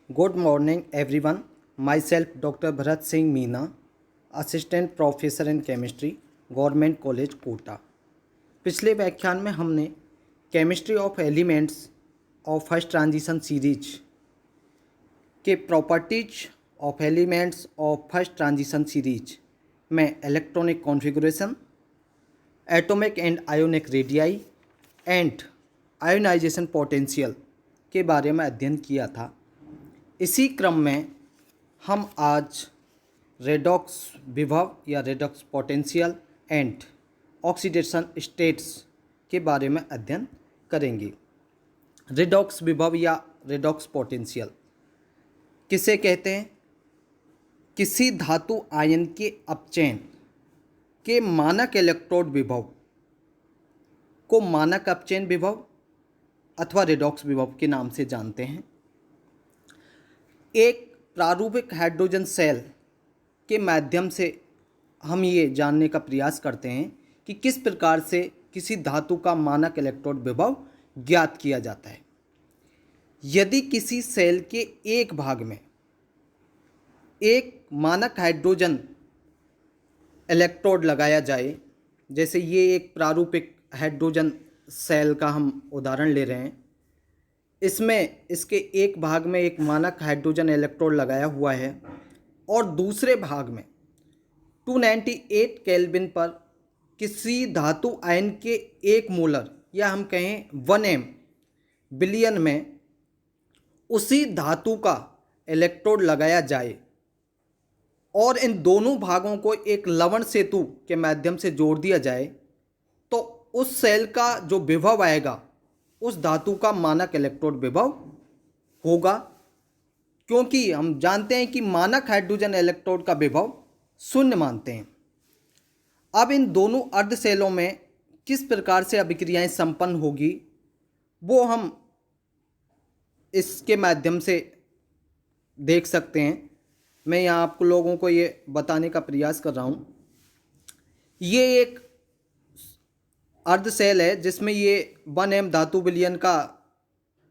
Good morning, everyone. Myself, Dr. Bharat Singh Meena, Assistant Professor in Chemistry, Government College, Kota. पिछले व्याख्यान में हमने chemistry of elements of first transition series के properties of elements of first transition series में electronic configuration, atomic and ionic radii and ionization potential के बारे में अध्ययन किया था। इसी क्रम में हम आज रेडॉक्स विभव या redox potential and oxidation states के बारे में अध्ययन करेंगे। रेडॉक्स विभव या रेडॉक्स पोटेंशियल किसे कहते हैं? किसी धातु आयन के अपचयन के मानक इलेक्ट्रोड विभव को मानक अपचयन विभव अथवा रेडॉक्स विभव के नाम से जानते हैं। एक प्रारूपिक हाइड्रोजन सेल के माध्यम से हम ये जानने का प्रयास करते हैं कि किस प्रकार से किसी धातु का मानक इलेक्ट्रोड विभव ज्ञात किया जाता है। यदि किसी सेल के एक भाग में एक मानक हाइड्रोजन इलेक्ट्रोड लगाया जाए, जैसे ये एक प्रारूपिक हाइड्रोजन सेल का हम उदाहरण ले रहे हैं, इसमें इसके एक भाग में एक मानक हाइड्रोजन इलेक्ट्रोड लगाया हुआ है और दूसरे भाग में 298 केल्विन पर किसी धातु आयन के एक मोलर या हम कहें 1m बिलियन में उसी धातु का इलेक्ट्रोड लगाया जाए और इन दोनों भागों को एक लवण सेतु के माध्यम से जोड़ दिया जाए, तो उस सेल का जो विभव आएगा उस धातु का मानक इलेक्ट्रोड विभव होगा, क्योंकि हम जानते हैं कि मानक हाइड्रोजन इलेक्ट्रोड का विभव शून्य मानते हैं। अब इन दोनों अर्ध सेलों में किस प्रकार से अभिक्रियाएं संपन्न होगी वो हम इसके माध्यम से देख सकते हैं। मैं यहाँ आपको लोगों को ये बताने का प्रयास कर रहा हूँ। ये एक अर्ध सेल है जिसमें ये 1m धातु विलयन का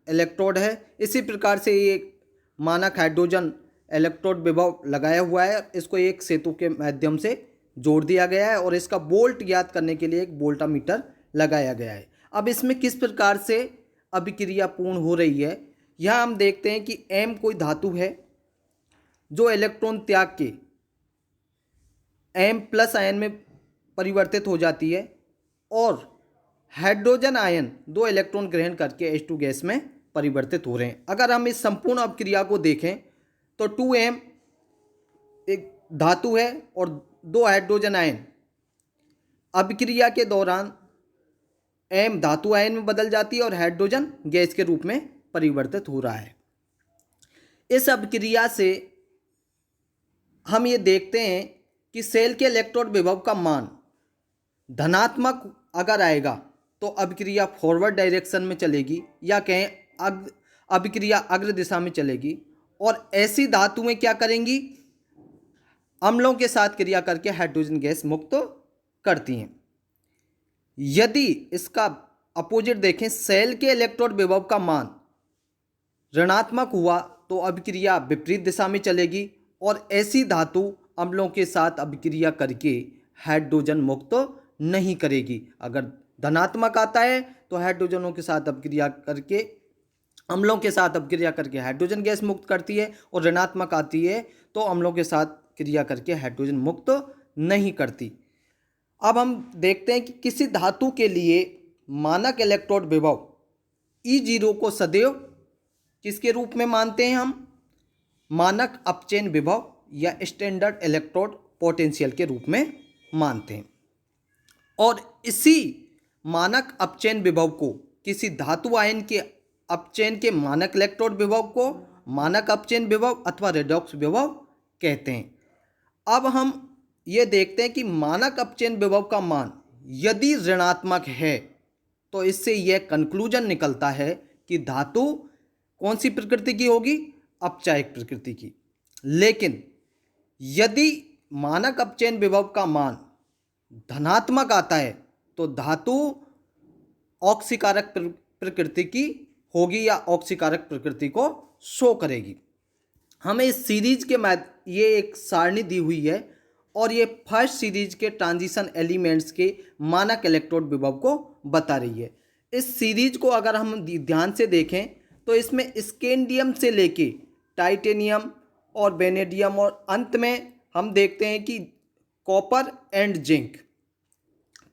इलेक्ट्रोड है। इसी प्रकार से ये मानक हाइड्रोजन इलेक्ट्रोड विभव लगाया हुआ है, इसको एक सेतु के माध्यम से जोड़ दिया गया है और इसका वोल्ट ज्ञात करने के लिए एक वोल्टामीटर लगाया गया है। अब इसमें किस प्रकार से अभिक्रिया पूर्ण हो रही है, यहाँ हम देखते हैं कि m कोई धातु है जो इलेक्ट्रॉन त्याग के m+ आयन में परिवर्तित हो जाती है और हाइड्रोजन आयन 2 इलेक्ट्रॉन ग्रहण करके H2 गैस में परिवर्तित हो रहे हैं। अगर हम इस संपूर्ण अभिक्रिया को देखें तो 2m एक धातु है और 2 हाइड्रोजन आयन अभिक्रिया के दौरान m धातु आयन में बदल जाती है और हाइड्रोजन गैस के रूप में परिवर्तित हो रहा है। इस अभिक्रिया से हम ये देखते हैं कि सेल के इलेक्ट्रोड विभव का मान धनात्मक अगर आएगा तो अभिक्रिया फॉरवर्ड डायरेक्शन में चलेगी या कहें अभिक्रिया अग्र दिशा में चलेगी, और ऐसी धातुएं क्या करेंगी? अम्लों के साथ क्रिया करके हाइड्रोजन गैस मुक्त करती हैं। यदि इसका अपोजिट देखें, सेल के इलेक्ट्रोड विभव का मान ऋणात्मक हुआ तो अभिक्रिया विपरीत दिशा में चलेगी और ऐसी धातु अम्लों के साथ अभिक्रिया करके हाइड्रोजन मुक्त नहीं करेगी। अगर धनात्मक आता है तो हाइड्रोजनों के साथ अभिक्रिया करके अम्लों के साथ अभिक्रिया करके हाइड्रोजन गैस मुक्त करती है, और ऋणात्मक आती है तो अम्लों के साथ क्रिया करके हाइड्रोजन मुक्त नहीं करती। अब हम देखते हैं कि किसी धातु के लिए मानक इलेक्ट्रोड विभव E0 को सदैव किसके रूप में मानते हैं? हम मानक अपचयन विभव या स्टैंडर्ड इलेक्ट्रोड पोटेंशियल के रूप में मानते हैं। और इसी मानक अपचयन विभव को किसी धातु आयन के अपचयन के मानक इलेक्ट्रोड विभव को मानक अपचयन विभव अथवा रेडॉक्स विभव कहते हैं। अब हम ये देखते हैं कि मानक अपचयन विभव का मान यदि ऋणात्मक है तो इससे यह कंक्लूजन निकलता है कि धातु कौन सी प्रकृति की होगी? अपचायक प्रकृति की। लेकिन यदि मानक अपचयन विभव का मान धनात्मक आता है तो धातु ऑक्सीकारक प्रकृति की होगी या ऑक्सीकारक प्रकृति को शो करेगी। हमें इस सीरीज के ये एक सारणी दी हुई है और ये फर्स्ट सीरीज के ट्रांजिशन एलिमेंट्स के मानक इलेक्ट्रोड विभव को बता रही है। इस सीरीज को अगर हम ध्यान से देखें तो इसमें स्कैंडियम से लेके टाइटेनियम और वेनेडियम और अंत में हम देखते हैं कि कॉपर एंड जिंक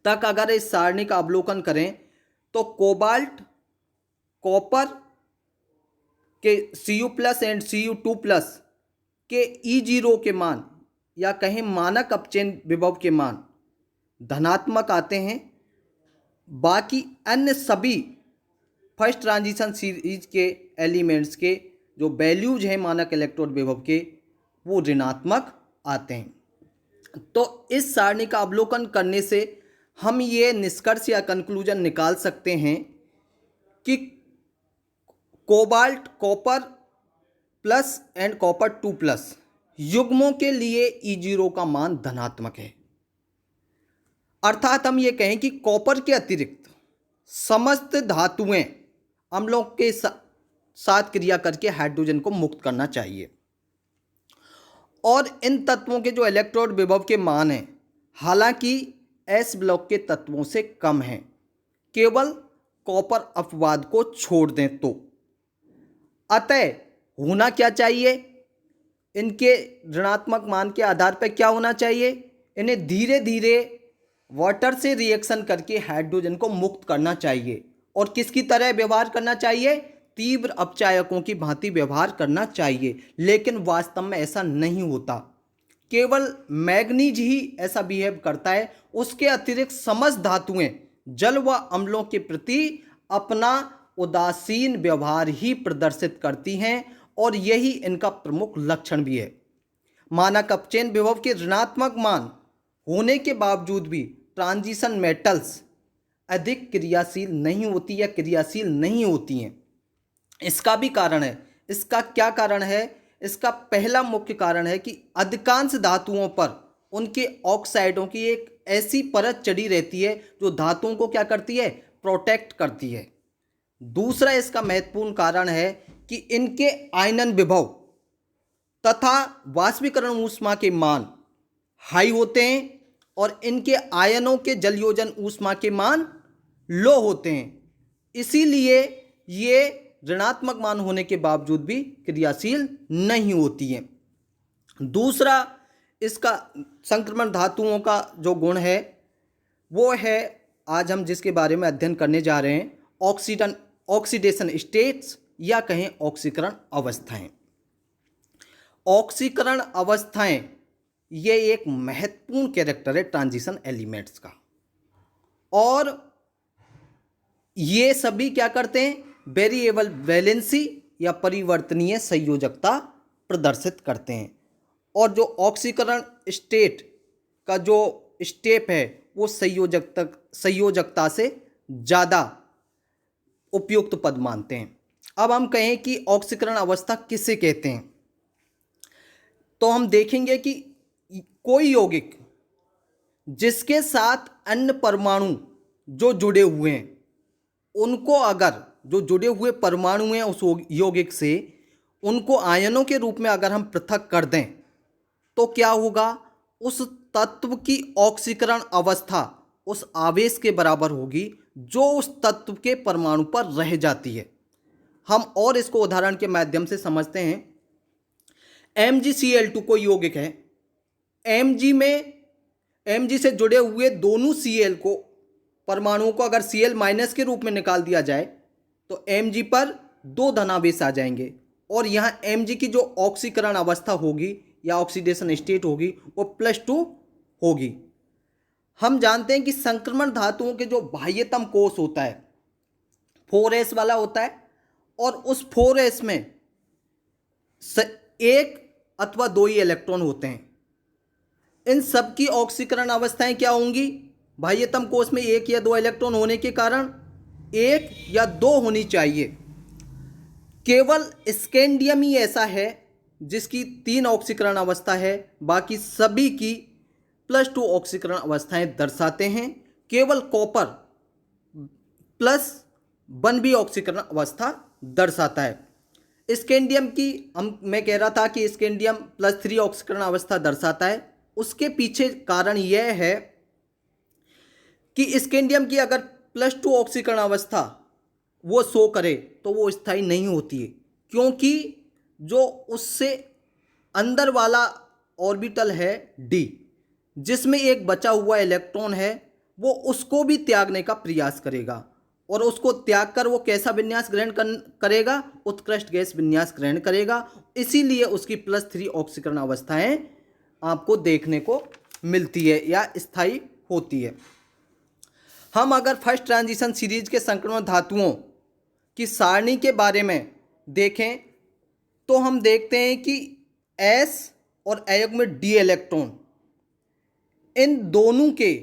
तक अगर इस सारणी का अवलोकन करें तो कोबाल्ट, कॉपर के Cu+ एंड Cu2+ के E0 के मान या कहें मानक अपचयन विभव के मान धनात्मक आते हैं। बाकी अन्य सभी फर्स्ट ट्रांजिशन सीरीज के एलिमेंट्स के जो वैल्यूज हैं मानक इलेक्ट्रोड विभव के वो ऋणात्मक आते हैं। तो इस सारणी का अवलोकन करने से हम ये निष्कर्ष या कंक्लूजन निकाल सकते हैं कि cobalt, copper plus and copper 2+ युग्मों के लिए E0 का मान धनात्मक है। अर्थात हम ये कहें कि कॉपर के अतिरिक्त समस्त धातुएं अम्लों के साथ क्रिया करके हाइड्रोजन को मुक्त करना चाहिए और इन तत्वों के जो इलेक्ट्रोड विभव के मान हैं हालांकि S ब्लॉक के तत्वों से कम हैं, केवल कॉपर अपवाद को छोड़ दें तो। अतः होना क्या चाहिए, इनके ऋणात्मक मान के आधार पर क्या होना चाहिए, इन्हें धीरे धीरे वाटर से रिएक्शन करके हाइड्रोजन को मुक्त करना चाहिए और किसकी तरह व्यवहार करना चाहिए, तीव्र अपचायकों की भांति व्यवहार करना चाहिए। लेकिन वास्तव में ऐसा नहीं होता, केवल मैग्नीज ही ऐसा बिहेव करता है। उसके अतिरिक्त समस्त धातुएं जल व अम्लों के प्रति अपना उदासीन व्यवहार ही प्रदर्शित करती हैं और यही इनका प्रमुख लक्षण भी है। मानक अपचयन विभव के ऋणात्मक मान होने के बावजूद भी ट्रांजिशन मेटल्स अधिक क्रियाशील नहीं होती या क्रियाशील नहीं होती हैं। इसका भी कारण है। इसका क्या कारण है? इसका पहला मुख्य कारण है कि अधिकांश धातुओं पर उनके ऑक्साइडों की एक ऐसी परत चढ़ी रहती है जो धातुओं को क्या करती है, प्रोटेक्ट करती है। दूसरा इसका महत्वपूर्ण कारण है कि इनके आयनन विभव तथा वाष्पीकरण ऊष्मा के मान हाई होते हैं और इनके आयनों के जलयोजन ऊष्मा के मान लो होते हैं। इसीलिए ये ऋणात्मक मान होने के बावजूद भी क्रियाशील नहीं होती हैं। दूसरा इसका संक्रमण धातुओं का जो गुण है वो है आज हम जिसके बारे में अध्ययन करने जा रहे हैं, ऑक्सीडेशन स्टेट्स या कहें ऑक्सीकरण अवस्थाएं। ऑक्सीकरण अवस्थाएं ये एक महत्वपूर्ण कैरेक्टर है ट्रांजिशन एलिमेंट्स का और ये सभी क्या करते हैं, वेरिएबल वैलेंसी या परिवर्तनीय संयोजकता प्रदर्शित करते हैं। और जो ऑक्सीकरण स्टेट का जो स्टेप है वो संयोजकता से ज़्यादा उपयुक्त पद मानते हैं। अब हम कहें कि ऑक्सीकरण अवस्था किसे कहते हैं तो हम देखेंगे कि कोई यौगिक जिसके साथ अन्य परमाणु जो जुड़े हुए हैं उनको अगर जो जुड़े हुए परमाणु हैं उस यौगिक से उनको आयनों के रूप में अगर हम पृथक कर दें तो क्या होगा, उस तत्व की ऑक्सीकरण अवस्था उस आवेश के बराबर होगी जो उस तत्व के परमाणु पर रह जाती है। हम और इसको उदाहरण के माध्यम से समझते हैं। MgCl2 कोई यौगिक है, Mg से जुड़े हुए दोनों Cl को परमाणुओं को अगर Cl- के रूप में निकाल दिया जाए तो Mg पर 2 धनावेश आ जाएंगे और यहाँ Mg की जो ऑक्सीकरण अवस्था होगी या ऑक्सीडेशन स्टेट होगी वो +2 होगी। हम जानते हैं कि संक्रमण धातुओं के जो बाह्यतम कोष होता है 4s वाला होता है और उस 4s में एक अथवा 2 ही इलेक्ट्रॉन होते हैं। इन सब की ऑक्सीकरण अवस्थाएं क्या होंगी, बाह्यतम कोष में 1 या 2 इलेक्ट्रॉन होने के कारण 1 या 2 होनी चाहिए। केवल स्कैंडियम ही ऐसा है जिसकी 3 ऑक्सीकरण अवस्था है, बाकी सभी की +2 ऑक्सीकरण अवस्थाएं दर्शाते हैं। केवल कॉपर +1 भी ऑक्सीकरण अवस्था दर्शाता है। स्कैंडियम की मैं कह रहा था कि स्कैंडियम +3 ऑक्सीकरण अवस्था दर्शाता है। उसके पीछे कारण यह है कि स्कैंडियम की अगर +2 ऑक्सीकरण अवस्था वो शो करे तो वो स्थायी नहीं होती है, क्योंकि जो उससे अंदर वाला ऑर्बिटल है डी, जिसमें एक बचा हुआ इलेक्ट्रॉन है, वो उसको भी त्यागने का प्रयास करेगा और उसको त्याग कर वो कैसा विन्यास ग्रहण करेगा, उत्कृष्ट गैस विन्यास ग्रहण करेगा। इसीलिए उसकी +3 ऑक्सीकरण अवस्थाएं आपको देखने को मिलती है या स्थायी होती है। हम अगर फर्स्ट ट्रांजिशन सीरीज के संक्रमण धातुओं की सारणी के बारे में देखें तो हम देखते हैं कि S और अयुग्मित D इलेक्ट्रॉन, इन दोनों के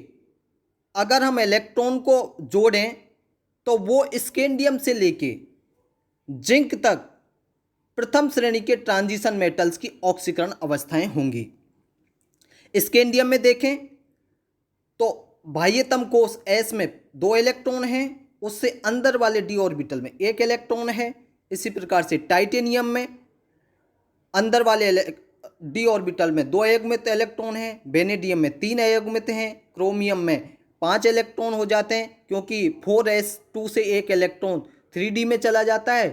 अगर हम इलेक्ट्रॉन को जोड़ें तो वो स्कैंडियम से लेके जिंक तक प्रथम श्रेणी के ट्रांजिशन मेटल्स की ऑक्सीकरण अवस्थाएं होंगी। स्कैंडियम में देखें तो बाह्यतम कोष S में 2 इलेक्ट्रॉन हैं, उससे अंदर वाले d ऑर्बिटल में 1 इलेक्ट्रॉन है। इसी प्रकार से टाइटेनियम में अंदर वाले d ऑर्बिटल में 2 अयुग्मित इलेक्ट्रॉन हैं, वेनेडियम में 3 अयुग्मित हैं, क्रोमियम में 5 इलेक्ट्रॉन हो जाते हैं, क्योंकि 4s2 से एक इलेक्ट्रॉन 3d में चला जाता है।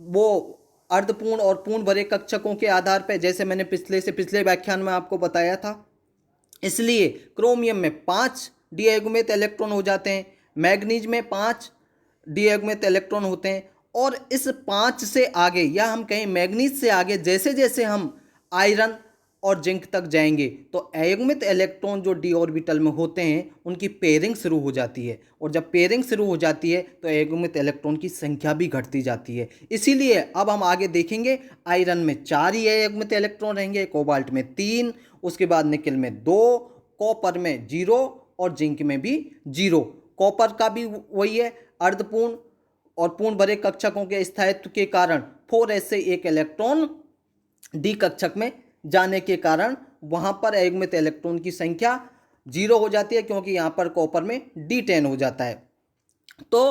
वो अर्धपूर्ण और पूर्ण भरे कक्षकों के आधार पर, जैसे मैंने पिछले व्याख्यान में आपको बताया था। इसलिए क्रोमियम में 5 डी अयुग्मित इलेक्ट्रॉन हो जाते हैं, मैग्नीज में 5 डी अयुग्मित इलेक्ट्रॉन होते हैं, और इस 5 से आगे या हम कहें मैग्नीज से आगे जैसे जैसे हम आयरन और जिंक तक जाएंगे तो अयुग्मित इलेक्ट्रॉन जो डी ऑर्बिटल में होते हैं उनकी पेयरिंग शुरू हो जाती है, और जब पेयरिंग शुरू हो जाती है तो अयुग्मित इलेक्ट्रॉन की संख्या भी घटती जाती है। इसीलिए अब हम आगे देखेंगे आयरन में 4 ही अयुग्मित इलेक्ट्रॉन रहेंगे, कोबाल्ट में 3, उसके बाद निकेल में 2, कॉपर में 0 और जिंक में भी 0। कॉपर का भी वही है, अर्धपूर्ण और पूर्ण भरे कक्षकों के स्थायित्व के कारण 4s से एक इलेक्ट्रॉन डी कक्षक में जाने के कारण वहां पर अयुग्मित इलेक्ट्रॉन की संख्या 0 हो जाती है, क्योंकि यहां पर कॉपर में D10 हो जाता है। तो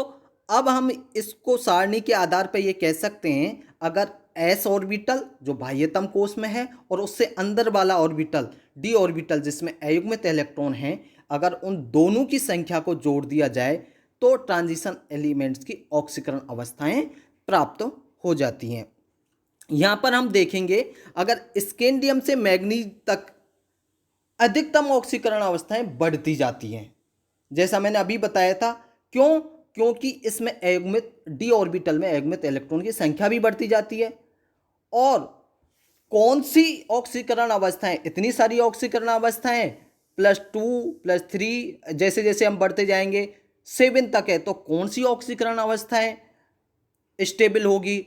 अब हम इसको सारणी के आधार पर ये कह सकते हैं, अगर s ऑर्बिटल जो बाह्यतम कोष में है और उससे अंदर वाला ऑर्बिटल d ऑर्बिटल जिसमें अयुग्मित इलेक्ट्रॉन हैं, अगर उन दोनों की संख्या को जोड़ दिया जाए तो ट्रांजिशन एलिमेंट्स की ऑक्सीकरण अवस्थाएं प्राप्त हो जाती हैं। यहां पर हम देखेंगे अगर स्कैंडियम से मैग्नीज तक अधिकतम ऑक्सीकरण अवस्थाएं बढ़ती जाती हैं, जैसा मैंने अभी बताया था। क्यों? क्योंकि इसमें अयुग्मित डी ऑर्बिटल में अयुग्मित इलेक्ट्रॉन की संख्या भी बढ़ती जाती है। और कौन सी ऑक्सीकरण अवस्थाएं, इतनी सारी ऑक्सीकरण अवस्थाएं, +2 +3 जैसे जैसे हम बढ़ते जाएंगे 7 तक है, तो कौन सी ऑक्सीकरण अवस्थाएं स्टेबल होगी,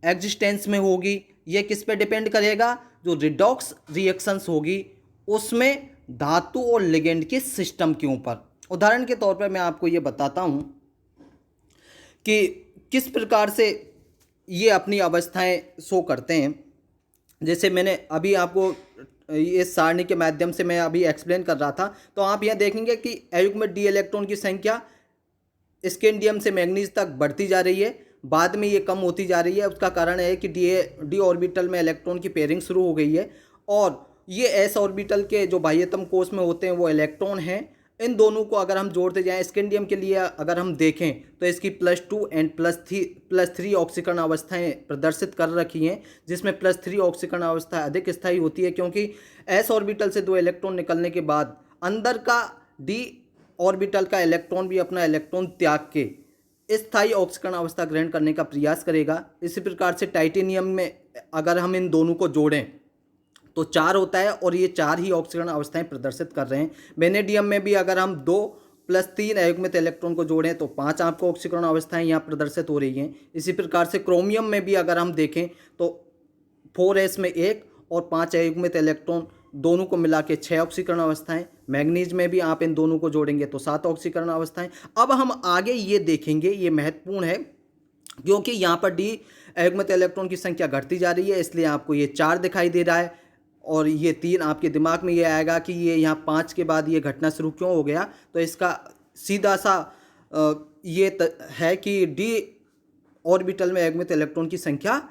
एग्जिस्टेंस में होगी, ये किस पे डिपेंड करेगा? जो रिडॉक्स रिएक्शंस होगी उसमें धातु और लिगेंड के सिस्टम के ऊपर। उदाहरण के तौर पर मैं आपको ये बताता हूं कि किस प्रकार से ये अपनी अवस्थाएं शो करते हैं। जैसे मैंने अभी आपको इस सारणी के माध्यम से मैं अभी एक्सप्लेन कर रहा था, तो आप यह देखेंगे कि अयुग्मित डी इलेक्ट्रॉन की संख्या स्कैंडियम से मैग्नीज तक बढ़ती जा रही है, बाद में ये कम होती जा रही है। उसका कारण है कि डी ऑर्बिटल में इलेक्ट्रॉन की पेयरिंग शुरू हो गई है, और ये एस ऑर्बिटल के जो बाह्यतम कोष में होते हैं वो इलेक्ट्रॉन हैं। इन दोनों को अगर हम जोड़ते जाएं, स्कैंडियम के लिए अगर हम देखें तो इसकी +2 एंड +3 ऑक्सीकरण अवस्थाएं प्रदर्शित कर रखी हैं, जिसमें +3 ऑक्सीकरण अवस्था अधिक स्थायी होती है, क्योंकि एस ऑर्बिटल से 2 इलेक्ट्रॉन निकलने के बाद अंदर का डी ऑर्बिटल का इलेक्ट्रॉन भी अपना इलेक्ट्रॉन त्याग के स्थायी ऑक्सीकरण अवस्था ग्रहण करने का प्रयास करेगा। इसी प्रकार से टाइटेनियम में अगर हम इन दोनों को जोड़ें तो 4 होता है, और ये 4 ही ऑक्सीकरण अवस्थाएं प्रदर्शित कर रहे हैं। वेनेडियम में भी अगर हम 2 + 3 अयुग्मित इलेक्ट्रॉन को जोड़ें तो 5 आपको ऑक्सीकरण अवस्थाएं यहाँ प्रदर्शित हो रही हैं। इसी प्रकार से क्रोमियम में भी अगर हम देखें तो 4s में 1 और 5 अयुग्मित इलेक्ट्रॉन दोनों को मिला के 6 ऑक्सीकरण अवस्थाएं। मैग्नीज में भी आप इन दोनों को जोड़ेंगे तो 7 ऑक्सीकरण अवस्थाएं। अब हम आगे ये देखेंगे, ये महत्वपूर्ण है क्योंकि यहाँ पर डी अयुग्मित इलेक्ट्रॉन की संख्या घटती जा रही है, इसलिए आपको ये 4 दिखाई दे रहा है, और ये 3 आपके दिमाग में ये आएगा कि ये यहाँ 5 के बाद ये घटना शुरू क्यों हो गया। तो इसका सीधा सा ये है कि डी ऑर्बिटल में अयुग्मित इलेक्ट्रॉन की संख्या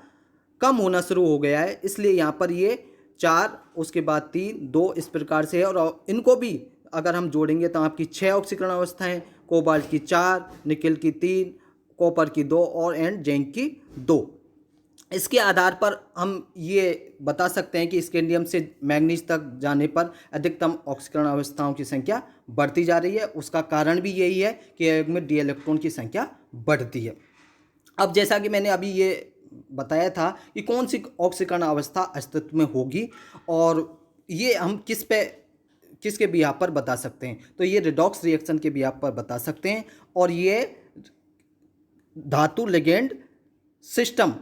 कम होना शुरू हो गया है, इसलिए यहाँ पर ये 4, उसके बाद 3, 2 इस प्रकार से है। और इनको भी अगर हम जोड़ेंगे तो आपकी 6 ऑक्सीकरण अवस्थाएं, कोबाल्ट की 4, निकेल की 3, कॉपर की 2 और जिंक की 2। इसके आधार पर हम ये बता सकते हैं कि स्कैंडियम से मैग्नीज तक जाने पर अधिकतम ऑक्सीकरण अवस्थाओं की संख्या बढ़ती जा रही है। उसका कारण भी यही है कि आयोग में डी इलेक्ट्रॉन की संख्या बढ़ती है। अब जैसा कि मैंने अभी ये बताया था कि कौन सी ऑक्सीकरण अवस्था अस्तित्व में होगी और ये हम किसके बिहार पर बता सकते हैं, तो ये रिडॉक्स रिएक्शन के बिहार पर बता सकते हैं। और ये धातु लिगेंड सिस्टम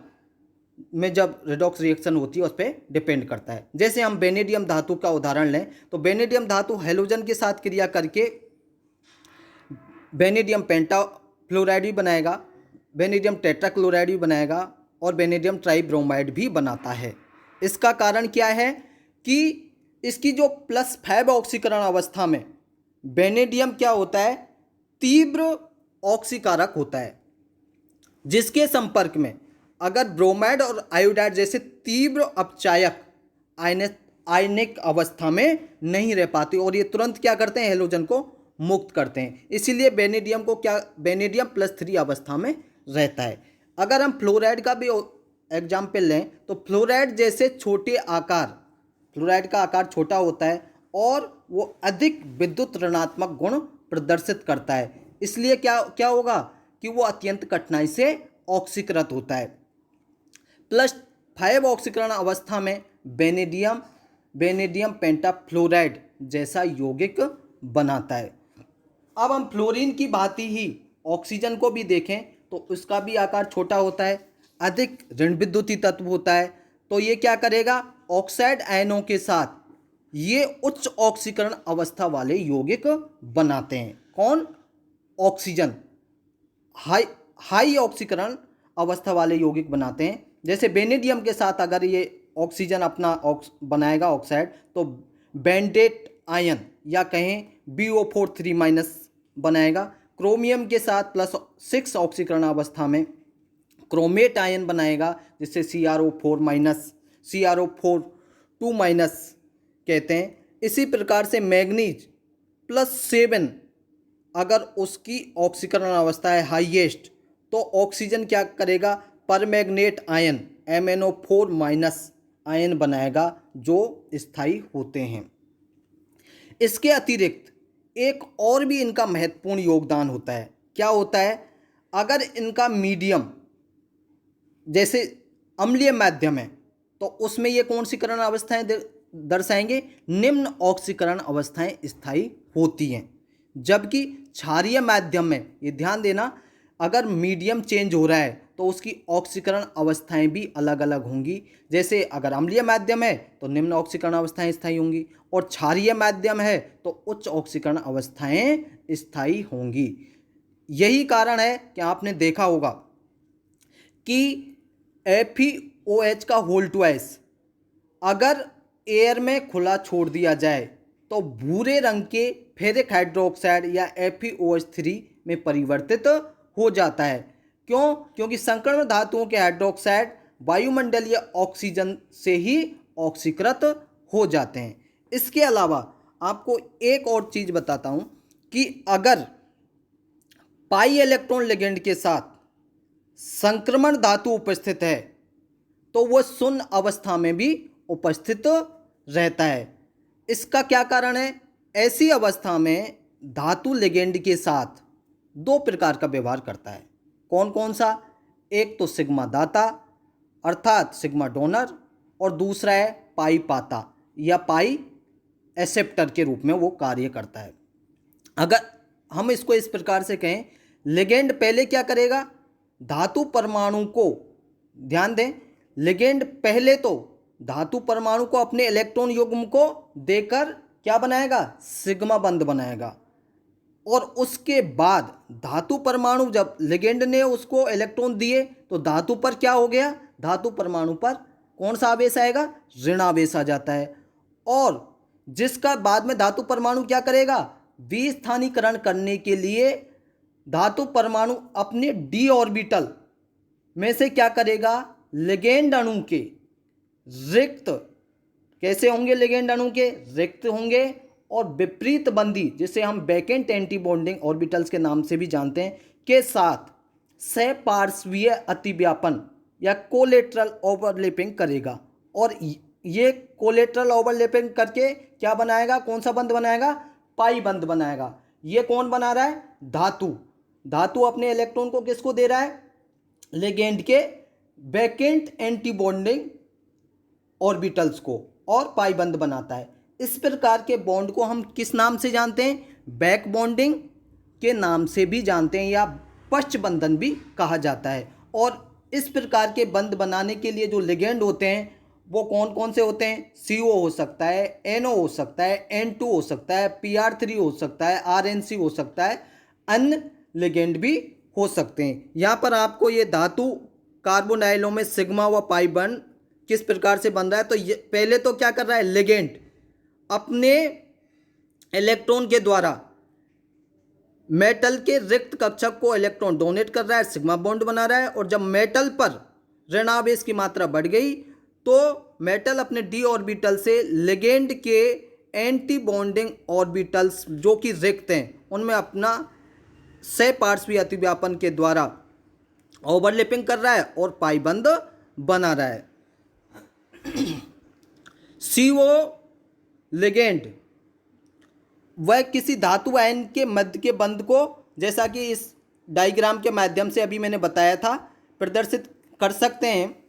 में जब रिडॉक्स रिएक्शन होती है उस पर डिपेंड करता है। जैसे हम बेनेडियम धातु का उदाहरण लें तो बेनेडियम धातु हैलोजन के साथ क्रिया करके बेनेडियम पेंटाफ्लोराइड भी बनाएगा, बेनेडियम टेट्राक्लोराइड भी बनाएगा और बेनेडियम ट्राइब्रोमाइड भी बनाता है। इसका कारण क्या है कि इसकी जो +5 ऑक्सीकरण अवस्था में बेनेडियम क्या होता है, तीव्र ऑक्सीकारक होता है, जिसके संपर्क में अगर ब्रोमाइड और आयोडाइड जैसे तीव्र अपचायक आयनिक अवस्था में नहीं रह पाती और ये तुरंत क्या करते हैं, हैलोजन को मुक्त करते हैं। इसीलिए बेनेडियम +3 अवस्था में रहता है। अगर हम फ्लोराइड का भी एग्जाम्पल लें तो फ्लोराइड जैसे छोटे आकार, फ्लोराइड का आकार छोटा होता है और वो अधिक विद्युत ऋणात्मक गुण प्रदर्शित करता है। इसलिए क्या होगा कि वो अत्यंत कठिनाई से ऑक्सीकृत होता है। +5 ऑक्सीकरण अवस्था में बेनेडियम पेंटाफ्लोराइड जैसा यौगिक बनाता है। अब हम फ्लोरीन की भांति ही ऑक्सीजन को भी देखें तो उसका भी आकार छोटा होता है, अधिक ऋण विद्युतीय तत्व होता है। तो ये क्या करेगा, ऑक्साइड आयनों के साथ ये उच्च ऑक्सीकरण अवस्था वाले यौगिक बनाते हैं। कौन, ऑक्सीजन हाई ऑक्सीकरण अवस्था वाले यौगिक बनाते हैं। जैसे बेनेडियम के साथ अगर ये ऑक्सीजन अपना बनाएगा ऑक्साइड तो बेंडेट आयन या कहें BO4 3- बनाएगा। क्रोमियम के साथ +6 ऑक्सीकरण अवस्था में क्रोमेट आयन बनाएगा जिससे CrO4 कहते हैं। इसी प्रकार से मैग्नीज +7 अगर उसकी ऑक्सीकरण अवस्था है हाईएस्ट तो ऑक्सीजन क्या करेगा, परमैंगनेट आयन MnO4- आयन बनाएगा जो स्थायी होते हैं। इसके अतिरिक्त एक और भी इनका महत्वपूर्ण योगदान होता है। क्या होता है, अगर इनका मीडियम जैसे अम्लीय माध्यम है तो उसमें ये कौन सी करण अवस्थाएं दर्शाएंगे, निम्न ऑक्सीकरण अवस्थाएं स्थायी होती हैं। जबकि क्षारीय माध्यम में, ये ध्यान देना, अगर मीडियम चेंज हो रहा है तो उसकी ऑक्सीकरण अवस्थाएं भी अलग अलग होंगी। जैसे अगर अम्लीय माध्यम है तो निम्न ऑक्सीकरण अवस्थाएं स्थायी होंगी और क्षारीय माध्यम है तो उच्च ऑक्सीकरण अवस्थाएं स्थायी होंगी। यही कारण है कि आपने देखा होगा कि FeOH का होल ट्वाइस अगर एयर में खुला छोड़ दिया जाए तो भूरे रंग के फेरिक हाइड्रोक्साइड या FeOH3 में परिवर्तित हो जाता है। क्यों? क्योंकि संकर्ण धातुओं के हाइड्रोक्साइड वायुमंडलीय ऑक्सीजन से ही ऑक्सीकृत हो जाते हैं। इसके अलावा आपको एक और चीज़ बताता हूं कि अगर पाई इलेक्ट्रॉन लिगेंड के साथ संक्रमण धातु उपस्थित है तो वह शून्य अवस्था में भी उपस्थित रहता है। इसका क्या कारण है, ऐसी अवस्था में धातु लिगेंड के साथ 2 प्रकार का व्यवहार करता है। कौन कौन सा, एक तो सिग्मा दाता अर्थात सिग्मा डोनर और दूसरा है पाई पाता या पाई एक्सेप्टर के रूप में वो कार्य करता है। अगर हम इसको इस प्रकार से कहें, लिगेंड पहले क्या करेगा, धातु परमाणु को, ध्यान दें, लिगेंड पहले तो धातु परमाणु को अपने इलेक्ट्रॉन युग्म को देकर क्या बनाएगा, सिग्मा बंध बनाएगा और उसके बाद धातु परमाणु, जब लिगेंड ने उसको इलेक्ट्रॉन दिए तो धातु पर क्या हो गया, धातु परमाणु पर कौन सा आवेश आएगा, ऋण आवेश आ जाता है और जिसका बाद में धातु परमाणु क्या करेगा, विस्थानीकरण करने के लिए धातु परमाणु अपने d ऑर्बिटल में से क्या करेगा, लिगेंड अणु के रिक्त, कैसे होंगे लिगेंड अणु के रिक्त होंगे, और विपरीत बंदी जिसे हम वैकेंट एंटी बॉन्डिंग ऑर्बिटल्स के नाम से भी जानते हैं के साथ सहपार्श्वीय अतिव्यापन या कोलेटरल ओवरलैपिंग करेगा। और ये कोलेटरल ओवरलैपिंग करके क्या बनाएगा, कौन सा बंध बनाएगा, पाई बंध बनाएगा। ये कौन बना रहा है, धातु। धातु अपने इलेक्ट्रॉन को किसको दे रहा है, लिगेंड के वैकेंट एंटी बॉन्डिंग ऑर्बिटल्स को, और पाई बंध बनाता है। इस प्रकार के बॉन्ड को हम किस नाम से जानते हैं, बैक बॉन्डिंग के नाम से भी जानते हैं, या पश्च बंधन भी कहा जाता है। और इस प्रकार के बंध बनाने के लिए जो लिगेंड होते हैं वो कौन कौन से होते हैं, CO हो सकता है, NO हो सकता है, N2 हो सकता है, PR3 हो सकता है, RNC हो सकता है, अन्य लिगेंड भी हो सकते हैं। यहाँ पर आपको ये धातु कार्बोनाइलों में सिग्मा व पाई बंध किस प्रकार से बन रहा है, तो ये पहले तो क्या कर रहा है, लिगेंड अपने इलेक्ट्रॉन के द्वारा मेटल के रिक्त कक्षक को इलेक्ट्रॉन डोनेट कर रहा है, सिग्मा बॉन्ड बना रहा है। और जब मेटल पर ऋणावेश की मात्रा बढ़ गई तो मेटल अपने d ऑर्बिटल से लिगेंड के एंटी बॉन्डिंग ऑर्बिटल्स जो कि रिक्त हैं उनमें अपना सहपार्श्वीय अतिव्यापन के द्वारा ओवरलैपिंग कर रहा है और पाई बंध बना रहा है। CO लिगेंड वह किसी धातु आयन के मध्य के बंध को, जैसा कि इस डायग्राम के माध्यम से अभी मैंने बताया था, प्रदर्शित कर सकते हैं।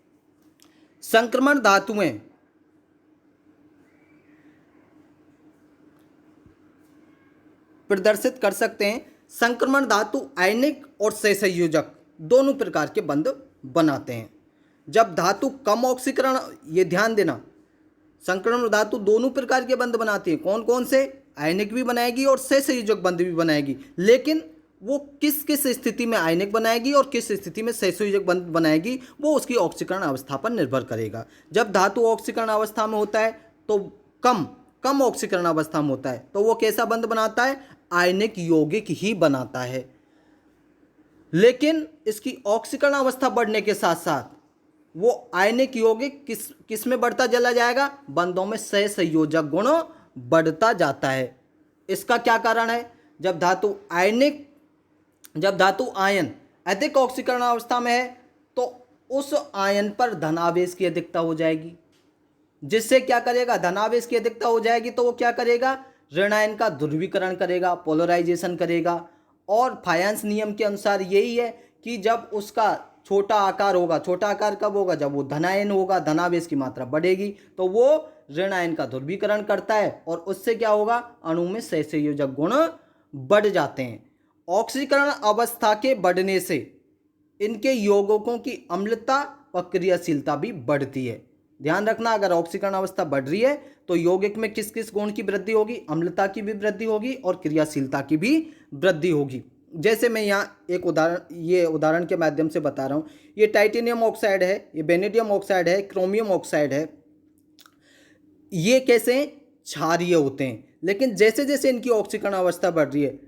संक्रमण धातुएं प्रदर्शित कर सकते हैं। संक्रमण धातु आयनिक और सहसंयोजक दोनों प्रकार के बंध बनाते हैं। जब धातु कम ऑक्सीकरण, ये ध्यान देना, संक्रमण धातु दोनों प्रकार के बंध बनाती है। कौन कौन से, आयनिक भी बनाएगी और सहसंयोजक बंध भी बनाएगी, लेकिन वो किस किस स्थिति में आयनिक बनाएगी और किस स्थिति में सहसंयोजक बंध बनाएगी वो उसकी ऑक्सीकरण अवस्था पर निर्भर करेगा। जब धातु ऑक्सीकरण अवस्था में होता है तो कम ऑक्सीकरण अवस्था में होता है तो वो कैसा बंध बनाता है, आयनिक यौगिक ही बनाता है। लेकिन इसकी ऑक्सीकरण अवस्था बढ़ने के साथ साथ वो आयनिक यौगिक किस में बढ़ता चला जाएगा, बंधों में सहसंयोजक गुण बढ़ता जाता है। इसका क्या कारण है, जब धातु आयन अधिक ऑक्सीकरण अवस्था में है तो उस आयन पर धनावेश की अधिकता हो जाएगी, जिससे क्या करेगा, धनावेश की अधिकता हो जाएगी तो वो क्या करेगा, ऋण आयन का ध्रुवीकरण करेगा, पोलराइजेशन करेगा। और फायंस नियम के अनुसार यही है कि जब उसका छोटा आकार होगा, छोटा आकार कब होगा, जब वो धनायन होगा, धनावेश की मात्रा बढ़ेगी तो वो ऋण आयन का ध्रुवीकरण करता है और उससे क्या होगा, अणु में सहसंयोजक गुण बढ़ जाते हैं। ऑक्सीकरण अवस्था के बढ़ने से इनके यौगिकों की अम्लता व क्रियाशीलता भी बढ़ती है। ध्यान रखना, अगर ऑक्सीकरण अवस्था बढ़ रही है तो यौगिक में किस किस गुण की वृद्धि होगी, अम्लता की भी वृद्धि होगी और क्रियाशीलता की भी वृद्धि होगी। जैसे मैं यहाँ एक उदाहरण के माध्यम से बता रहा हूँ। ये टाइटेनियम ऑक्साइड है, ये वेनेडियम ऑक्साइड है, क्रोमियम ऑक्साइड है। ये कैसे क्षारीय होते हैं, लेकिन जैसे जैसे इनकी ऑक्सीकरण अवस्था बढ़ रही है,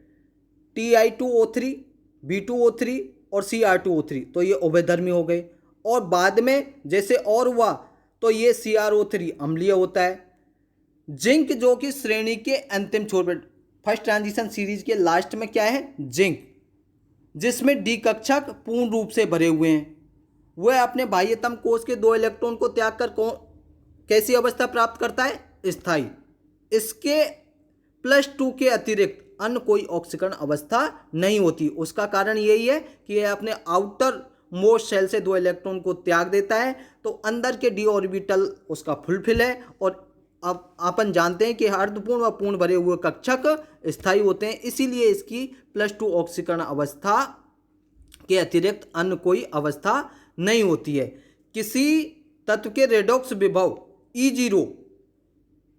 Ti2O3, B2O3 और Cr2O3, तो ये उभयधर्मी हो गए। और बाद में जैसे और हुआ तो ये CrO3 अम्लीय होता है। जिंक जो कि श्रेणी के अंतिम छोर पर, फर्स्ट ट्रांजिशन सीरीज के लास्ट में क्या है, जिंक, जिसमें डी कक्षक पूर्ण रूप से भरे हुए हैं, वह अपने बाह्यतम कोश के 2 इलेक्ट्रॉन को त्याग कर कैसी अवस्था प्राप्त करता है, स्थायी। इसके +2 के अतिरिक्त अन्य कोई ऑक्सीकरण अवस्था नहीं होती। उसका कारण यही है कि यह अपने आउटर मोस्ट शेल से 2 इलेक्ट्रॉन को त्याग देता है, तो अंदर के डी ऑर्बिटल उसका फुलफिल है। और अब अपन जानते हैं कि अर्धपूर्ण व पूर्ण भरे हुए कक्षक स्थायी होते हैं, इसीलिए इसकी +2 ऑक्सीकरण अवस्था के अतिरिक्त अन्य कोई अवस्था नहीं होती है। किसी तत्व के रेडॉक्स विभव E0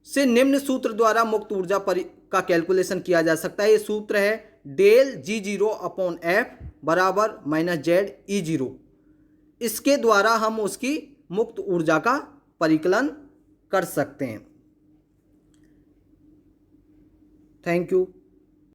से निम्न सूत्र द्वारा मुक्त ऊर्जा का कैलकुलेशन किया जा सकता है। ये सूत्र है डेल G0/F बराबर -Z E0। इसके द्वारा हम उसकी मुक्त ऊर्जा का परिकलन कर सकते हैं। Thank you.